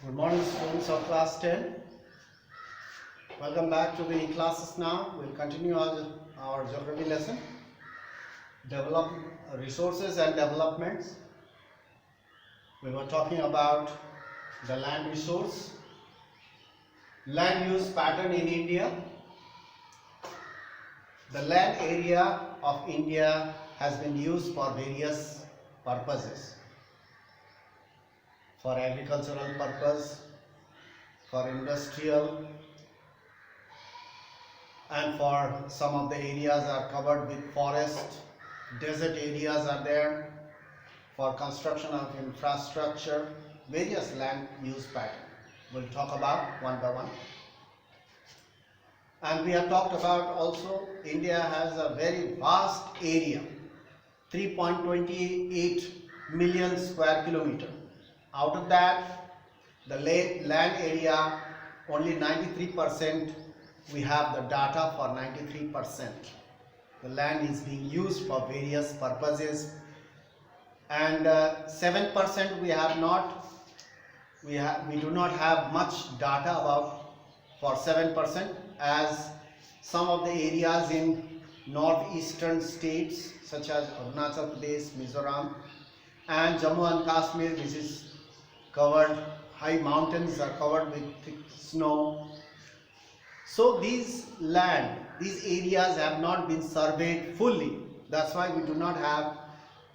Good morning, students of class 10. Welcome back to the classes now. We'll continue our geography lesson. Develop resources and developments. We were talking about the land resource, land use pattern in India. The land area of India has been used for various purposes. For agricultural purpose, for industrial, and for some of the areas are covered with forest. Desert areas are there for construction of infrastructure, various land use pattern. We'll talk about one by one. And we have talked about also India has a very vast area, 3.28 million square kilometer. Out of that, the land area, only 93%, we have the data for 93%. The land is being used for various purposes, and 7% we do not have much data about for 7%, as some of the areas in northeastern states such as Arunachal Pradesh, Mizoram and Jammu and Kashmir, which is covered, high mountains are covered with thick snow. So these areas have not been surveyed fully. That's why we do not have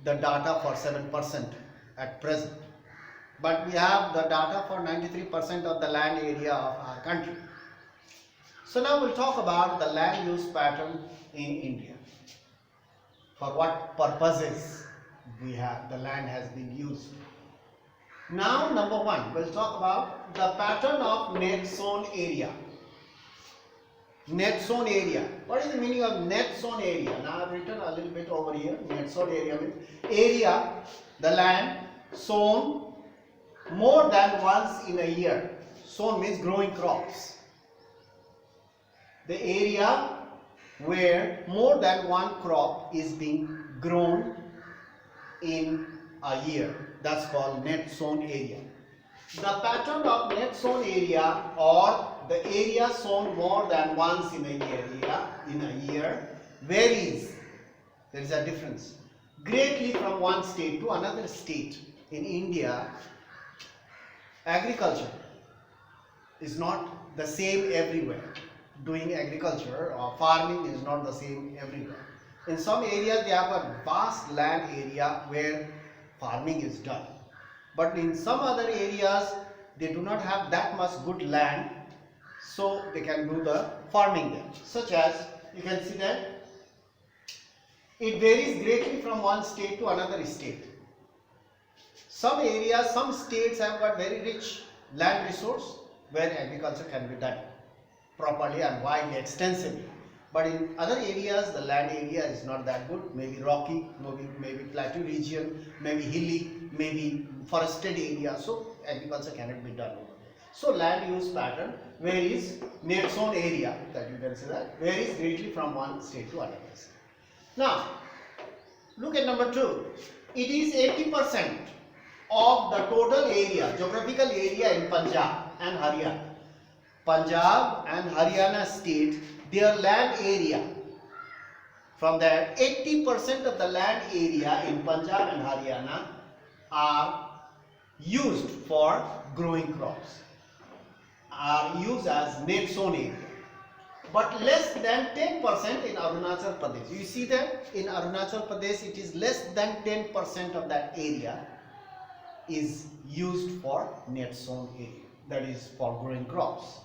the data for 7% at present. But we have the data for 93% of the land area of our country. So now we'll talk about the land use pattern in India. For what purposes the land has been used. Now, number one, we'll talk about the pattern of net sown area. Net sown area. What is the meaning of net sown area? Now, I've written a little bit over here. Net sown area means area, the land sown more than once in a year. Sown means growing crops. The area where more than one crop is being grown in a year. That's called net sown area. The pattern of net sown area, or the area sown more than once in a year varies. There is a difference greatly from one state to another state. In India, agriculture is not the same everywhere. Doing agriculture or farming is not the same everywhere. In some areas they have a vast land area where farming is done, but in some other areas they do not have that much good land, so they can do the farming there. Such as you can see that it varies greatly from one state to another state. Some areas, some states have got very rich land resource where agriculture can be done properly and widely, extensively. But in other areas, the land area is not that good, maybe rocky, maybe plateau region, maybe hilly, maybe forested area, so agriculture cannot be done over there. So land use pattern varies, net sown area, that you can see that, varies greatly from one state to another state. Now, look at number 2. It is 80% of the total area, geographical area in Punjab and Haryana. Punjab and Haryana state, their land area, from that 80% of the land area in Punjab and Haryana are used for growing crops, are used as net sown area, but less than 10% in Arunachal Pradesh. You see that in Arunachal Pradesh it is less than 10% of that area is used for net sown area, that is for growing crops.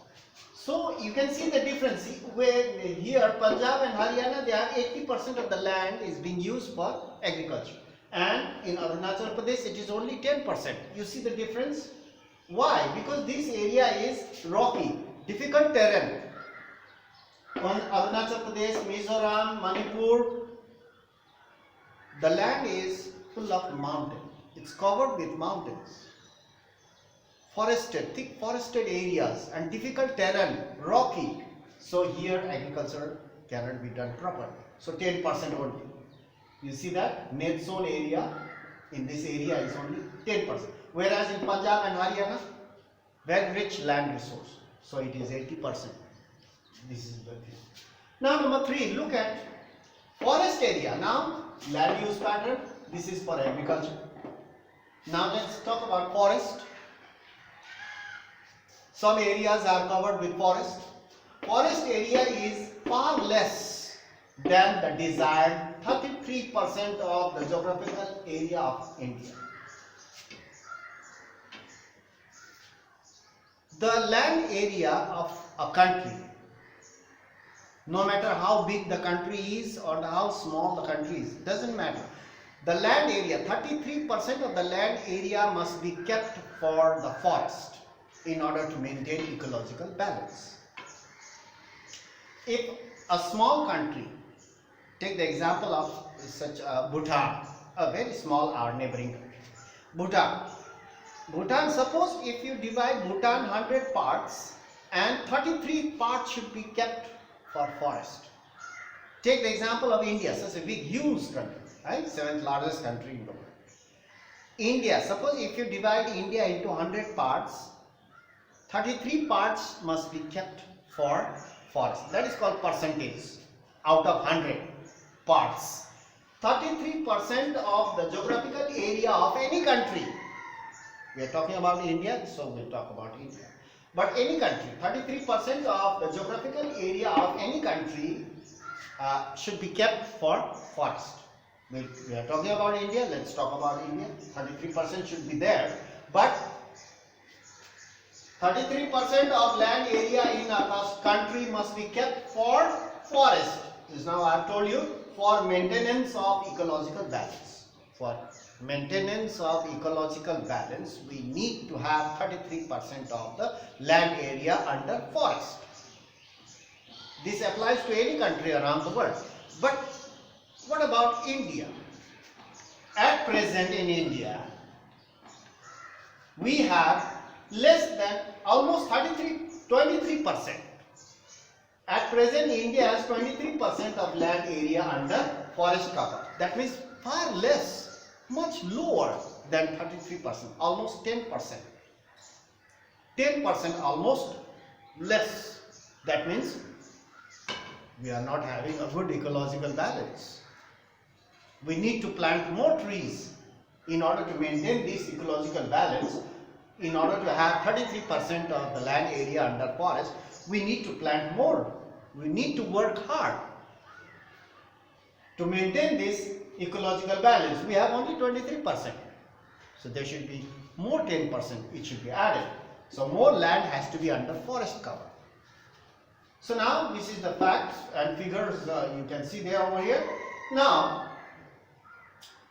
So you can see the difference where here Punjab and Haryana, they have 80% of the land is being used for agriculture, and in Arunachal Pradesh it is only 10%. You see the difference? Why? Because this area is rocky, difficult terrain. On Arunachal Pradesh, Mizoram, Manipur, the land is full of mountains. It's covered with mountains. Forested, thick forested areas and difficult terrain, rocky. So here agriculture cannot be done properly. So 10% only. You see that net sown area in this area is only 10%. Whereas in Punjab and Haryana, very rich land resource. So it is 80%. This is the thing. Now number 3, look at forest area. Now land use pattern, this is for agriculture. Now let's talk about forest. Some areas are covered with forest. Forest area is far less than the desired 33% of the geographical area of India. The land area of a country, no matter how big the country is or how small the country is, doesn't matter. The land area, 33% of the land area must be kept for the forest in order to maintain ecological balance. If a small country, take the example of such Bhutan, a very small our neighboring country, Bhutan, suppose if you divide Bhutan 100 parts and 33 parts should be kept for forest. Take the example of India, such a big huge country, right? 7th largest country in the world. India, suppose if you divide India into 100 parts, 33 parts must be kept for forest. That is called percentage out of 100 parts. 33% of the geographical area of any country. We are talking about India, so we'll talk about India. But any country, 33% of the geographical area of any country should be kept for forest. We are talking about India, let's talk about India. 33% should be there, but 33% of land area in a country must be kept for forest. This now I have told you, for maintenance of ecological balance. For maintenance of ecological balance, we need to have 33% of the land area under forest. This applies to any country around the world. But what about India? At present in India, we have less than almost 23%. At present, India has 23% of land area under forest cover. That means far less, much lower than 33%, almost 10%. 10% almost less. That means we are not having a good ecological balance. We need to plant more trees in order to maintain this ecological balance. In order to have 33% of the land area under forest, we need to plant more. We need to work hard to maintain this ecological balance. We have only 23%. So there should be more 10%, it should be added. So more land has to be under forest cover. So now this is the facts and figures you can see there over here. Now,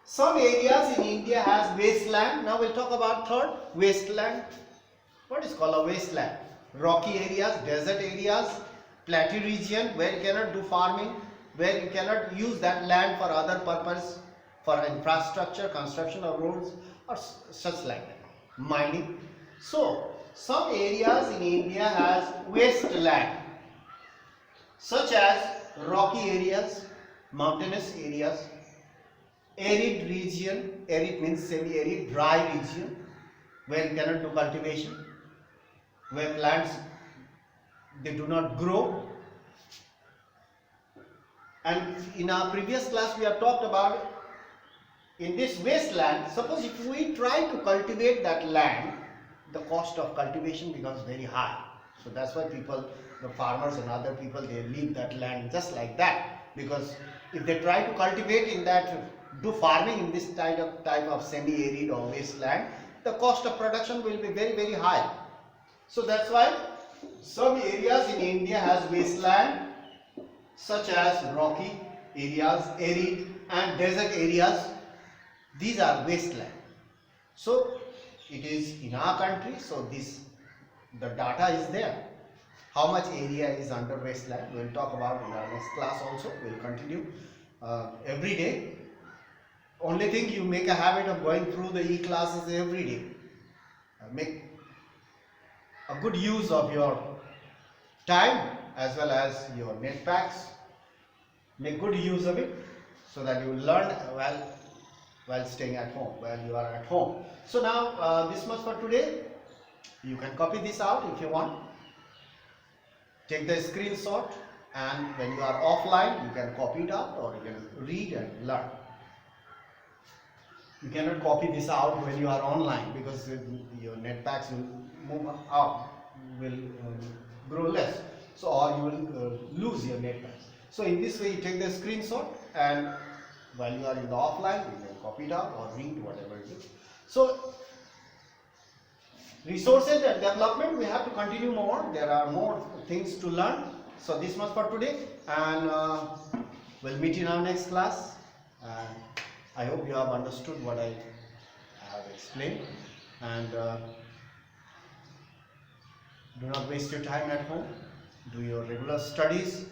some areas in India has wasteland. Now we'll talk about third, wasteland. What is called a wasteland? Rocky areas, desert areas, plateau region where you cannot do farming, where you cannot use that land for other purpose, for infrastructure, construction of roads or such like that, mining. So some areas in India has wasteland, such as rocky areas, mountainous areas, arid region. Arid means semi-arid, dry region where you cannot do cultivation, where plants they do not grow. And in our previous class we have talked about, in this wasteland, suppose if we try to cultivate that land, the cost of cultivation becomes very high. So that's why people, the farmers and other people, they leave that land just like that, because if they try to cultivate in that, do farming in this type of semi-arid or wasteland, the cost of production will be very, very high. So that's why some areas in India has wasteland, such as rocky areas, arid and desert areas. These are wasteland. So it is in our country, so the data is there. How much area is under wasteland? We will talk about in our next class also. We will continue every day. Only thing, you make a habit of going through the e-classes every day. Make a good use of your time as well as your net packs. Make good use of it so that you will learn while staying at home, while you are at home. So now this much for today. You can copy this out if you want. Take the screenshot, and when you are offline, you can copy it out or you can read and learn. You cannot copy this out when you are online because your net packs will move out, will grow less. So, or you will lose your net packs. So, in this way, you take the screenshot, and while you are in the offline, you can copy it out or read whatever it is. So, resources and development, we have to continue more. There are more things to learn. So, this much for today, and we'll meet in our next class. And I hope you have understood what I have explained, and do not waste your time at home. Do your regular studies.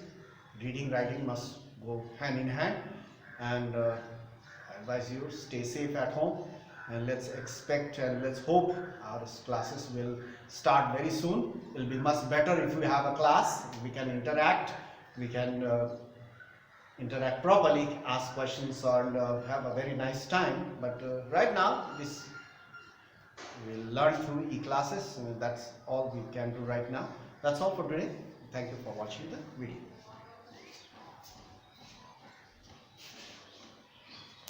Reading, writing must go hand in hand, and I advise you, stay safe at home, and let's expect and let's hope our classes will start very soon. It will be much better if we have a class, we can interact, we can interact properly, ask questions, and have a very nice time. But right now, this we'll learn through e-classes. That's all we can do right now. That's all for today. Thank you for watching the video.